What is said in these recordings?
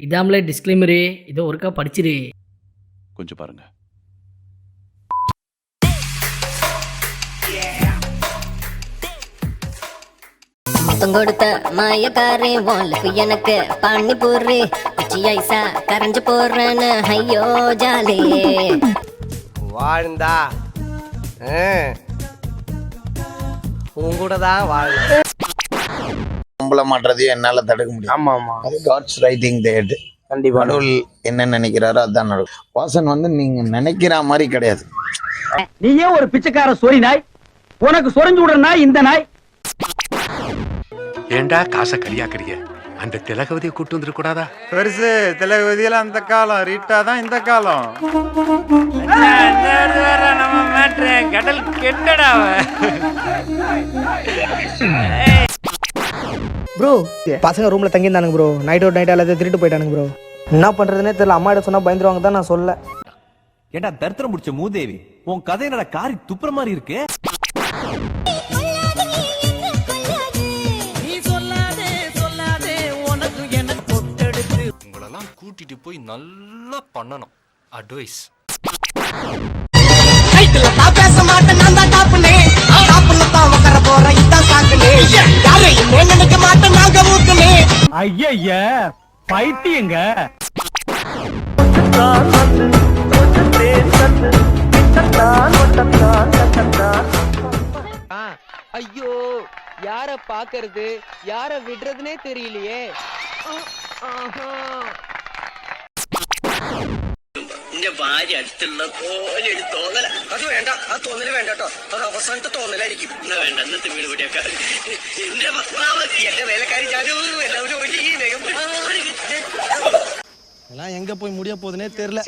இதாமலே disclaimer, இதை ஒருக்கா படிச்சிரு. கொஞ்சம் பாருங்க. முத்தம் கொடுத்த மாயக்காரே வால்ஃபு எனக்கு பானிபூரி பிச்சி ஐசா கரைஞ்சு போறேன்னு ஐயோ ஜாலே வாழ்ந்தா உங்கூட தான் வாழணும். நம்பல மாட்டதையும் என்னால தடுக்க முடியும். ஆமா ஆமா, அது காட்ஸ் ரைட்டிங் டேட். கண்டிப்பா கடவுள் என்ன நினைக்கிறாரோ அதான் நடக்கும். வாசன் வந்து நீங்க நினைக்கிற மாதிரி கிடையாது. நீயே ஒரு பிச்சைக்கார சொறி நாய், உனக்கு சொரிஞ்சு விடுற நாய் இந்த நாய். ஏண்டா காசை கரியாக்குறீங்க? அந்த திலகவதியை கூட்டு வந்துட கூடாதா? பெருசு திலகவதியில அந்த காலம், ரீட்டா தான் இந்த காலம். கடல் கெட்டடா ப்ரோ. பசங்க ரூம்ல தங்கி இருந்தானுங்க ப்ரோ. நைட் அவுட் நைட் எல்லாத்தையும் திருட்டு போயிட்டானுங்க ப்ரோ. என்ன பண்றதுன்னே தெரியல. அம்மா கிட்ட சொன்னா பயந்துருவாங்க தான் நான் சொல்ல. ஏண்டா தரித்திரம் முடிச்ச மூதேவி, உன் கதை என்னடா காரி துப்புற மாதிரி இருக்கு. உங்களெல்லாம் கூட்டிட்டு போய் நல்லா பண்ணணும். அட்வைஸ். பேச மாட்டேன், நான் தான் டாப்புனே. டாப்புல தான் உட்கார போறேன், இதான் சாக்குனே. யாரையும் நினைக்க மாட்டேன், நாங்க ஊக்குனே. ஐயா பைத்தியங்க. ஐயோ, யார பாக்குறது யார விடுறதுனே தெரியலையே. എന്റെ ഭാര്യ അടുത്തുള്ള പോലെ ഒരു തോന്നല. അത് വേണ്ട, ആ തോന്നല് വേണ്ടട്ടോ. അത് അവസാനത്തെ തോന്നലായിരിക്കും. എന്നാ വേണ്ട, ഇന്നത്തെ വീട് കൂടിയൊക്കെ എന്റെ പത്മാവതി, എന്റെ വേലക്കാരി ചാരു, എല്ലാവരും ഒരുങ്ങി വേഗം. എല്ലാം എങ്ക പോയി முடிய போகுதுனே தெரியல.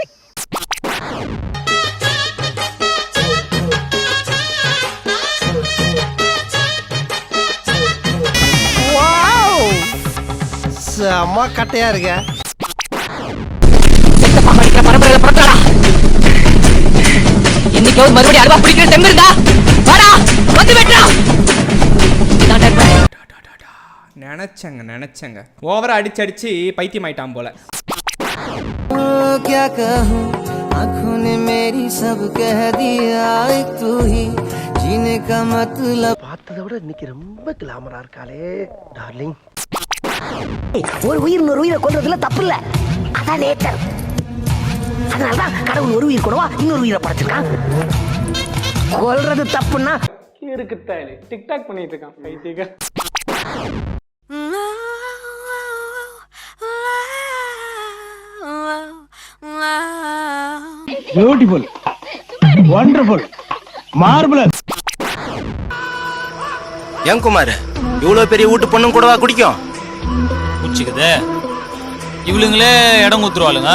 செம்ம கட்டையா இருக்க. இன்னைக்கு மறுபடியும் அல்வா பிடிக்கிற செம்பிருந்தா வாடா வந்து வெட்டா. நினைச்சங்க ஓவரா அடிச்சு பைத்தியம் ஆயிட்டான் போல. क्या कहूं, आँखों ने मेरी सब कह दिया, एक तू ही जीने का मतलब. பார்த்ததை விட இன்னைக்கு ரொம்ப கிளாமரா இருக்காளே டார்லிங். ஒரு உயிர் இன்னொரு உயிரை கொல்றதுல தப்பு இல்ல, அதான் நேச்சர். அதனாலதான் கடவுள் ஒரு உயிர் கூடவா இன்னொரு உயிரை படைச்சிருக்கான். கொல்றது தப்புன்னா இருக்கு தாலி டிக்டாக் பண்ணிட்டு இருக்கான் பைத்தியங்க. Beautiful, wonderful, marvellous. ஏன் குமார், இவ்வளவு பெரிய வீட்டு பொண்ணும் கூடவா குடிக்கும்? குச்சிக்குதே இவளுங்களே இடம் குத்துருவாளுங்க,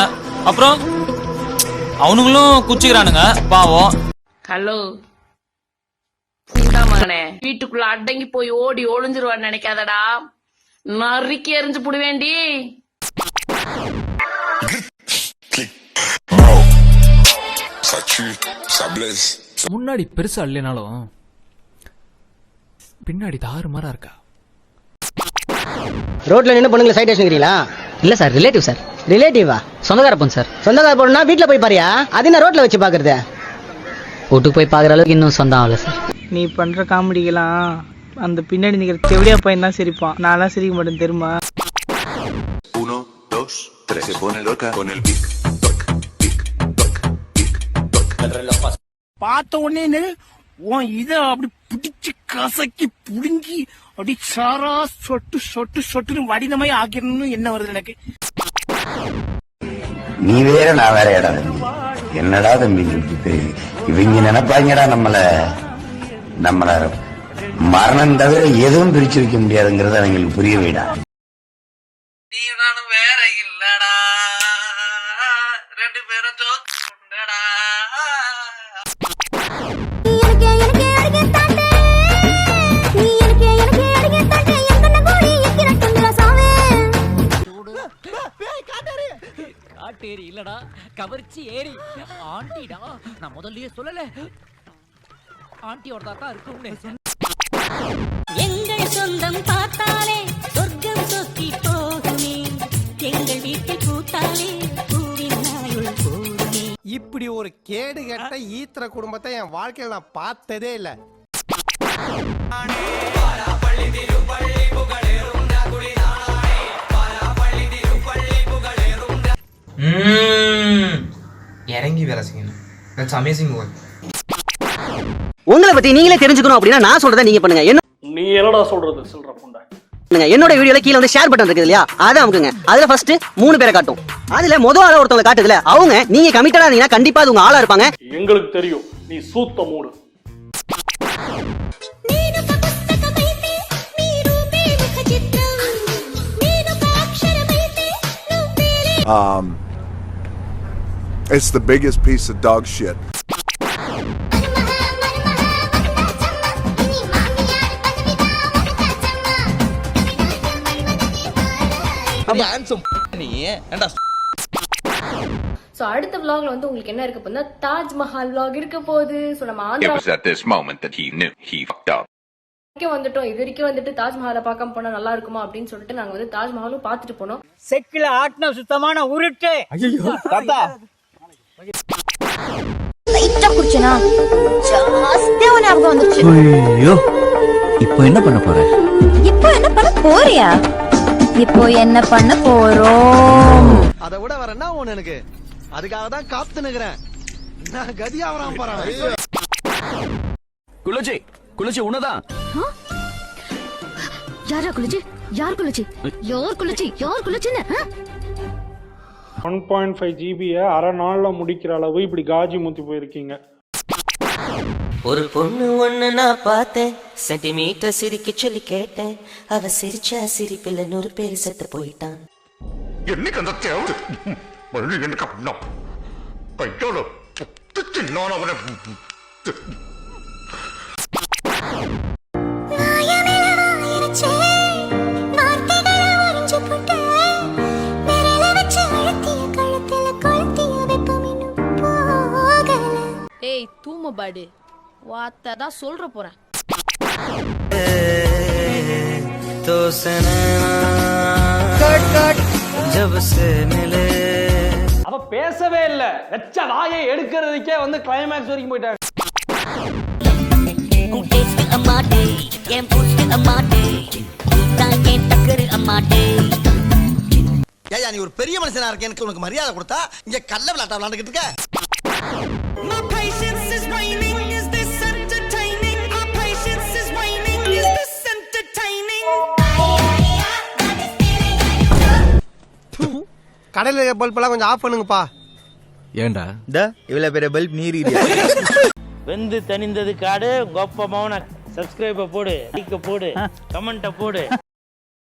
அப்புறம் அவனுங்களும் குச்சிக்கிறானுங்க பாவம். ஹலோ மகனே, வீட்டுக்குள்ள அடங்கி போய் ஓடி ஒளிஞ்சிருவான்னு நினைக்காதடா, நறுக்கி எறிஞ்சு புடுவேண்டி. முன்னாடி பெருசா இல்லைனாலும் பின்னாடி தாறுமாறா இருக்கா. ரோட்ல நின்று பொண்ணுங்களை சைட் அடிச்சுக்கிறீங்களா? இல்ல சார், ரிலேட்டிவ் சார். ரிலேட்டிவா? சொந்தக்கார பொண்ணு சார். சொந்தக்கார பொண்ணுனா வீட்டுல போய் பாரியா? அது என்ன ரோட்ல வச்சு பாக்குறது? வீட்டுக்கு போய் பாக்குற அளவுக்கு இன்னும் சொந்தம் ஆகல சார். நீ பண்ற காமெடிக்கெல்லாம் அந்த பின்னாடி நிக்கிற செவடியா பையன் தான் சிரிப்பான், நான்லாம் சிரிக்க மாட்டேன் தெரியுமா? 1, 2, 3 se pone loca con el pic toc pic toc pic toc. பார்த்த உடனே உன் இத அப்படி பிடிச்சு கசக்கி புடுங்கி அப்படி சாரா சொட்டு சொட்டு சொட்டுன்னு வடினமாய் ஆக்கிடணும்னு என்ன வருது எனக்கு. நீ வேற நான் வேற இடம். என்னடா தம்பி இவங்க நினைப்பாங்கடா நம்மள மரணம் தவிர எதுவும் பிரிச்சு வைக்க முடியாதுங்கிறத அவங்களுக்கு புரிய வைடா. நீ நானும் வேற இல்லடா, ரெண்டு பேரும் ஜோக்கடா. காட்டேரி இல்லடா, கவர்ச்சி ஏறி ஆண்டிடா. நான் முதல்லயே சொல்லல, ஆண்டியோட தான் இருக்கும்னு. எங்கள் சொந்தம் பார்த்தாலே சொர்க்கம் சொக்கி போகுமே, எங்கள் வீட்டுக்கு இப்படி ஒரு கேடு கெட்ட ஈத்திர குடும்பத்தை என் வாழ்க்கையில நான் பார்த்ததே இல்ல. இறங்கி வேலை செய்யணும். That's amazing work. உங்களை பத்தி நீங்களே தெரிஞ்சுக்கணும் அப்படின்னா நான் சொல்றதை நீங்க பண்ணுங்க. என்ன நீ என்னடா சொல்றது சொல்ற புண்டை? என்னோட வீடியோல கீழ வந்து ஷேர் பட்டன் இருக்குது இல்லையா, அதை அமுக்குங்க. அதுல ஃபர்ஸ்ட் 3 பேரை காட்டும். அதுல முதல் ஆளா ஒருத்தவங்க காட்டுதுல, அவங்க நீங்க கமிட்டடா இருந்தீங்கன்னா கண்டிப்பா அது உங்க ஆளா இருப்பாங்க. எங்களுக்கு தெரியும் நீ சூத்த மூடு. It's the biggest piece of dog shit. So அடுத்த vlogல வந்து உங்களுக்கு என்ன இருக்க போகுதுன்னா தாஜ்மஹால் vlog இருக்க போகுது. சோ நம்ம It was at this moment that he knew he fucked up. வந்துட்டோம். இது வரைக்கும் வந்துட்டு தாஜ்மஹாலை பார்க்காம போனா நல்லா இருக்குமா அப்படின்னு சொல்லிட்டு நாங்க வந்து தாஜ்மஹாலும் பார்த்துட்டு போனோம். செக்கில ஆட்டின சுத்தமான உருட்டு. ஐயோ தாத்தா லைட்டா குடிச்சனா ஜாஸ்தியா ஞாபகம் வந்துச்சு. ஐயோ இப்போ என்ன பண்ண போற? இப்போ என்ன பண்ண போறியா? இப்போ என்ன பண்ண போறோம்? அத விட வர என்ன ஒண்ணு எனக்கு. அதுக்காக தான் காத்து நிக்கிறேன். நான் கதியா வராம போறேன். குலஜி குலஜி உனதான். யாரா குலஜி? யார் குலஜி? யார் குலஜி? யார் குலஜின்னு? 1.5 GB அரை நாள்ல முடிக்கிற அளவு இப்படி காஜி முத்தி போயிருக்கீங்க. ஒரு பொண்ணு ஒண்ணு நான் பார்த்தேன், சென்டிமீட்டர் சிரிக்க சொல்லி கேட்டேன், அவ சிரிச்சா சிரிப்பில் 100 பேர் செத்து போயிட்டான். என்னைக்கு அந்த தேவை மறுபடியும் எனக்கு அப்படின்னா கையோட நான் அவனை ஏய் தூம பாடு வாத்ததான் சொல்ற போறேன். அவ பேசவே இல்ல. வெச்ச வாயை எடுக்கிறதுக்கே வந்து கிளைமேக்ஸ் வரைக்கும் போயிட்டாங்க. ஏயா நீ ஒரு பெரிய மனுஷனா இருக்க, எனக்கு உனக்கு மரியாதை கொடுத்தா இங்க கள்ள விளையாட்ட விளையாண்டுகிட்டு இருக்க. கடையில பல்ப் எல்லாம் கொஞ்சம் ஆஃப் பண்ணுங்கப்பா. ஏண்டா இவ்வளவு பெரிய பல்ப் நீர் வெந்து தணிந்தது காடு. கொப்ப மௌன சப்ஸ்கிரைப போடு, லைக் போடு, கமெண்ட போடு.